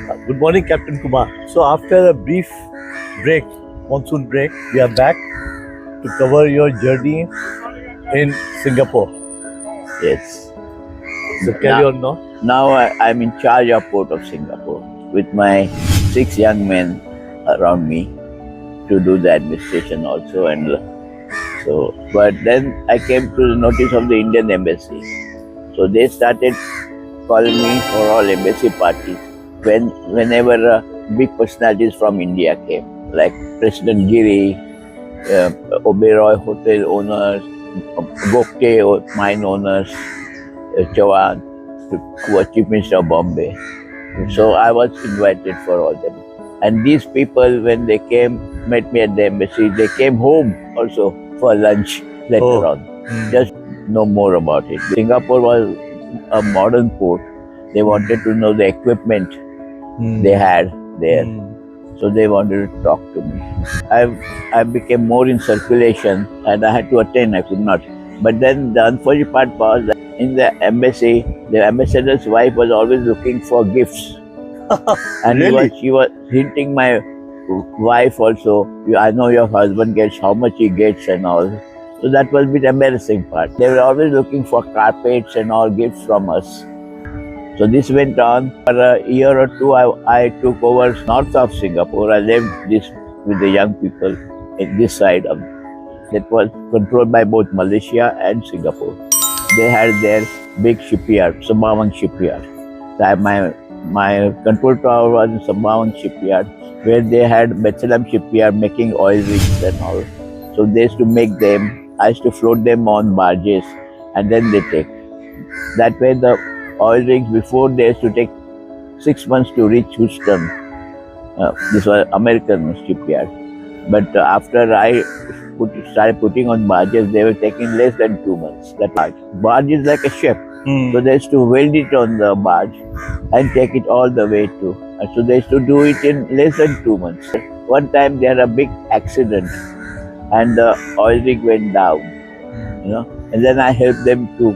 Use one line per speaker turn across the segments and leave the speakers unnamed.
Good morning, Captain Kumar. So, after a brief break, monsoon break, we are back to cover your journey in Singapore.
Yes.
So, carry on now.
Now I'm in charge of Port of Singapore with my 6 young men around me to do the administration also. But then I came to the notice of the Indian Embassy. So they started calling me for all embassy parties whenever big personalities from India came, like President Giri, Oberoi hotel owners, Gokte mine owners, Chauhan, who was Chief Minister of Bombay. So I was invited for all them. And these people, when they came, met me at the embassy, they came home also for lunch later on. Just know more about it. Singapore was a modern port. They wanted to know the equipment they had there. So they wanted to talk to me. I became more in circulation and I had to attend, I could not. But then the unfortunate part was that in the embassy, the ambassador's wife was always looking for gifts. And
Really?
she was hinting my wife also, I know your husband gets, how much he gets and all. So that was a bit embarrassing part. They were always looking for carpets and all gifts from us. So this went on for a year or two. I took over north of Singapore. I lived this with the young people in this side of that was controlled by both Malaysia and Singapore. They had their big shipyard, Sembawang shipyard. So my control tower was in Sembawang shipyard, where they had Bethlehem shipyard making oil rigs and all. So they used to make them. I used to float them on barges, and then they take. That way the oil rigs before they used to take 6 months to reach Houston. This was American shipyard. But after I started putting on barges, they were taking less than 2 months. That barge is like a ship. So they used to weld it on the barge and take it all the way to. And so they used to do it in less than 2 months. One time they had a big accident and the oil rig went down, and then I helped them to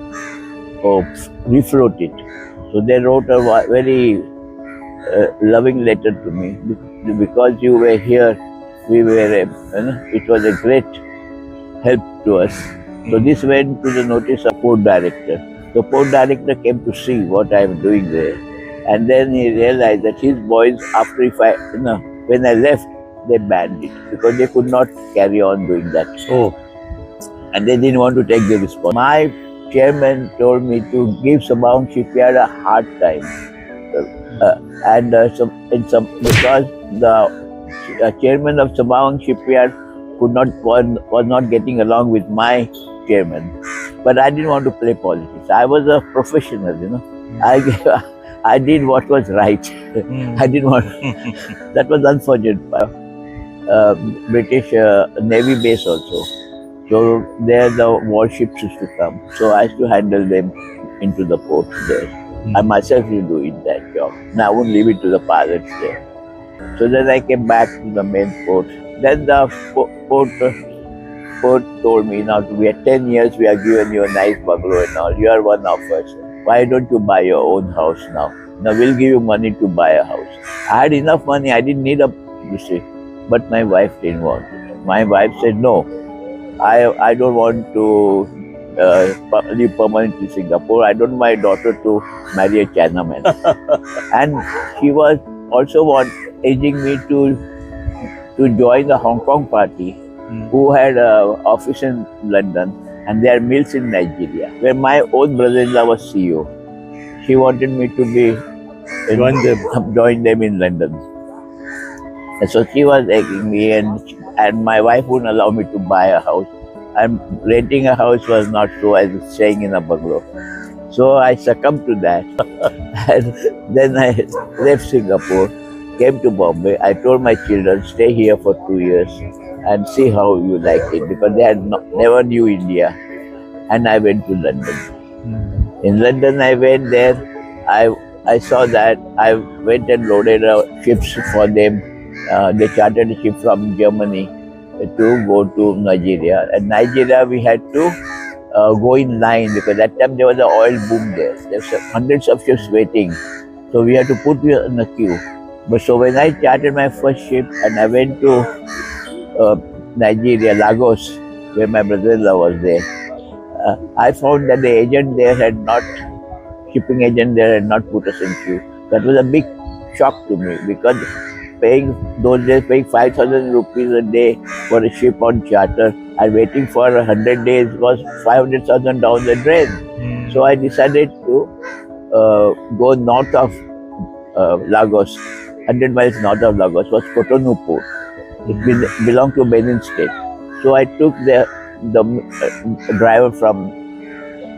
refloat it. So they wrote a very loving letter to me. Because you were here, it was a great help to us. So this went to the notice of port director. The port director came to see what I am doing there. And then he realized that his boys, when I left, they banned it because they could not carry on doing that. And they didn't want to take the responsibility. My chairman told me to give Sembawang shipyard a hard time. Because the chairman of Sembawang shipyard was not getting along with my chairman. But I didn't want to play politics. I was a professional, I did what was right. I didn't want. That was unfortunate. British Navy base also. So there the warships used to come. So I used to handle them into the port there. I myself used to do that job. Now I won't leave it to the pilots there. So then I came back to the main port. Then the port told me, now we are 10 years, we are giving you a nice bungalow and all. You are one of us. Why don't you buy your own house now? Now we'll give you money to buy a house. I had enough money. I didn't need but my wife didn't want it. My wife said, no, I don't want to live permanently in Singapore. I don't want my daughter to marry a Chinaman. And she was also urging me to join the Hong Kong party, who had an office in London and their mills in Nigeria, where my own brother-in-law was CEO. She wanted me to join them in London. And so she was begging me, and my wife wouldn't allow me to buy a house. And renting a house was not so as staying in a bungalow. So I succumbed to that. And then I left Singapore, came to Bombay. I told my children, stay here for 2 years and see how you like it, because they had never knew India. And I went to London. In London, I went there. I saw that. I went and loaded ships for them. They chartered a ship from Germany to go to Nigeria. And Nigeria, we had to go in line, because that time there was an oil boom there. There were hundreds of ships waiting. So we had to put you in a queue. But so when I chartered my first ship and I went to Nigeria, Lagos, where my brother-in-law was there, I found that the agent there had not, shipping agent there had not put us in queue. That was a big shock to me because those days paying 5,000 rupees a day for a ship on charter and waiting for 100 days was 500,000 down the drain. So I decided to go north of Lagos, 100 miles north of Lagos was Cotonou Port. It belonged to Benin State. So I took the driver from,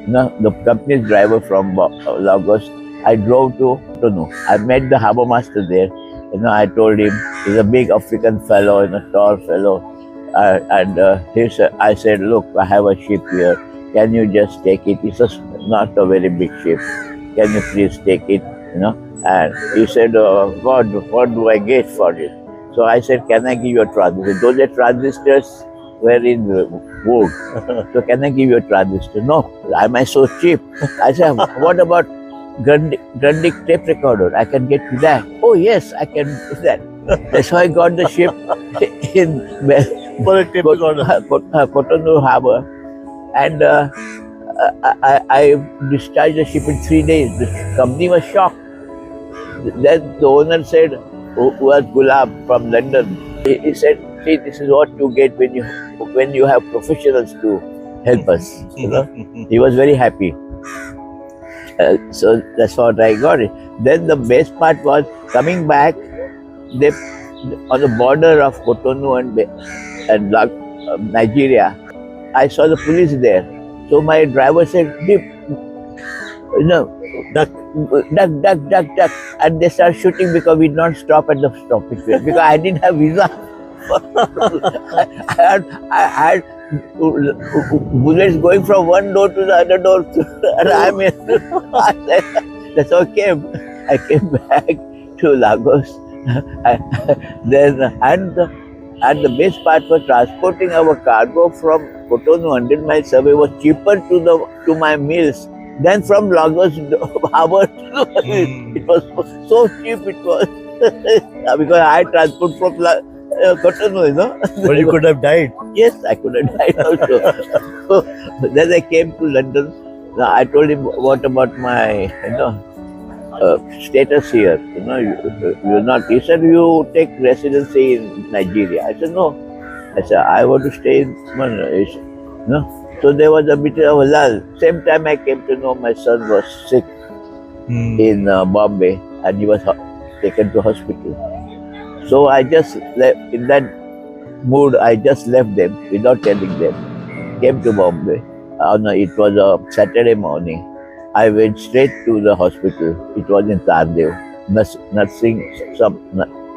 the company's driver from Lagos. I drove to Cotonou. I met the harbour master there. I told him, he's a big African fellow and a tall fellow. I said, look, I have a ship here. Can you just take it? It's not a very big ship. Can you please take it? And he said, what do I get for it? So I said, can I give you a transistor? Those are transistors were in vogue. So can I give you a transistor? No, am I so cheap? I said, what about Grundig tape recorder? I can get you that. Oh yes, I can do that. That's how I got the ship in
For a tape recorder.
Cotonou Harbour. And I discharged the ship in 3 days. The company was shocked. Then the owner said, who was Gulab from London, he said, see, this is what you get when you have professionals to help us. He was very happy. So that's what I got it. Then the best part was coming back, they on the border of Cotonou and Nigeria, I saw the police there. So my driver said, duck. And they started shooting because we did not stop at the stopping place because I didn't have visa. I had bullets going from one door to the other door. And that's how I came back to Lagos. And the best part was transporting our cargo from Cotonou 100 miles away was cheaper to my mills than from Lagos Harbour. It was so cheap. It was because I had transport from Cotonou,
But you could have died.
Yes, I could have died also. So then I came to London. I told him, what about my status here? You're not. He said, you take residency in Nigeria. I said, no. I said, I want to stay in So there was a bit of a lull. Same time I came to know my son was sick in Bombay and he was taken to hospital. So I just left, in that mood, I just left them without telling them. Came to Bombay. It was a Saturday morning. I went straight to the hospital. It was in Tardeo.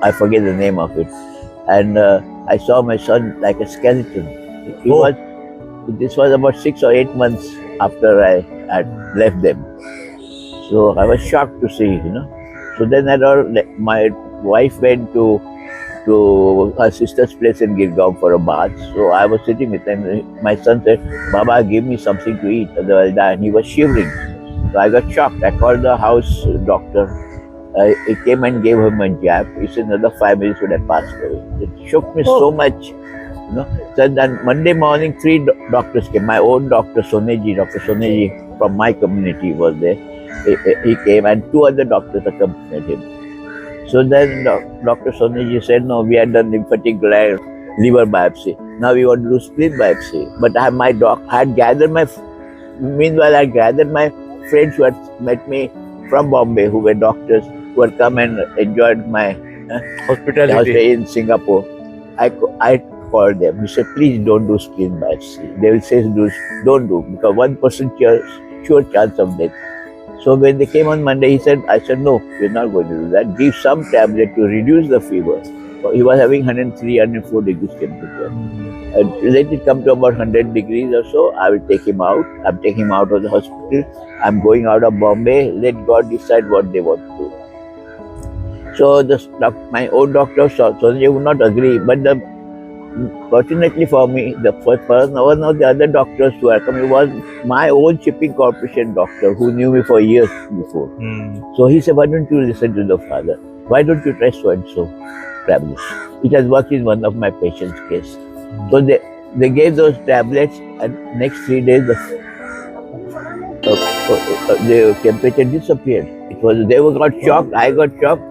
I forget the name of it. And I saw my son like a skeleton. This was about 6 or 8 months after I had left them. So I was shocked to see, So then my wife went to her sister's place in Girgaon for a bath. So I was sitting with him. My son said, Baba, give me something to eat, otherwise I'll die. And he was shivering. So I got shocked. I called the house doctor. He came and gave him a jab. He said another 5 minutes would have passed away. It shook me so much. So then Monday morning, 3 doctors came. My own doctor, Dr. Soneji from my community was there. He came and 2 other doctors accompanied him. So then Dr. Soneji said, no, we had done lymphatic gland liver biopsy. Now we want to do spleen biopsy. But meanwhile I gathered my friends who had met me from Bombay, who were doctors, who had come and enjoyed my hospitality in Singapore. I called them. He said, please don't do spleen biopsy. They will say, don't do, because 1% sure chance of death. So when they came on Monday, I said, no, we're not going to do that. Give some tablet to reduce the fever. He was having 103, 104 degrees temperature. Let it come to about 100 degrees or so, I will take him out. I'm taking him out of the hospital. I'm going out of Bombay. Let God decide what they want to do. So my own doctor, Sonia, would not agree. But fortunately for me, the first person, one of the other doctors who had come was my own shipping corporation doctor who knew me for years before. So he said, why don't you listen to the father? Why don't you try so and so tablets? It has worked in one of my patients' case. So they gave those tablets, and next 3 days the temperature disappeared. They got shocked. I got shocked.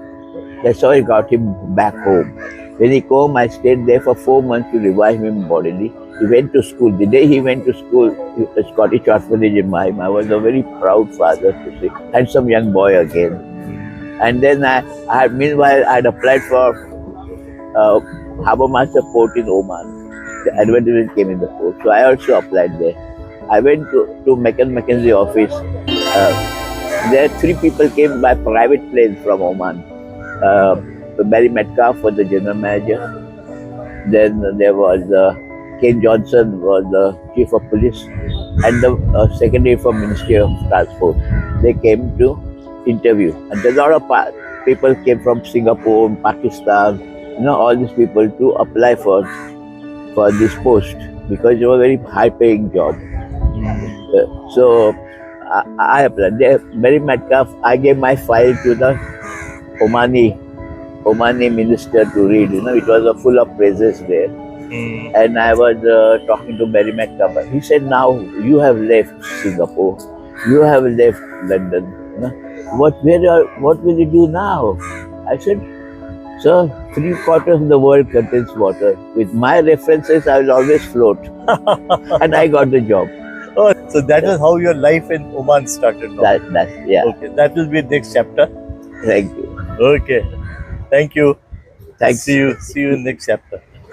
That's how I got him back home. When he came, I stayed there for 4 months to revive him bodily. He went to school. The day he went to school, a Scottish orphanage in Mahim, I was a very proud father to see. Handsome young boy again. And then meanwhile, I had applied for Harbour Master Port in Oman. The advertisement came in the port. So I also applied there. I went to McKinsey office. There 3 people came by private plane from Oman. Barry Metcalf was the general manager. Then there was Ken Johnson was the chief of police, and the secretary from Ministry of Transport. They came to interview, and a lot of people came from Singapore, Pakistan, all these people to apply for this post because it was a very high-paying job. So I applied. Barry Metcalf, I gave my file to the Omani minister to read. It was full of praises there. And I was talking to Barry Metcalf. He said, "Now you have left Singapore, you have left London. What will you do now?" I said, "Sir, 3/4 of the world contains water. With my references, I will always float." And I got the job.
Oh, so that is how your life in Oman started. Now.
Yeah.
Okay, that will be next chapter.
Thank you.
Okay, thank you.
Thanks.
See you in next chapter.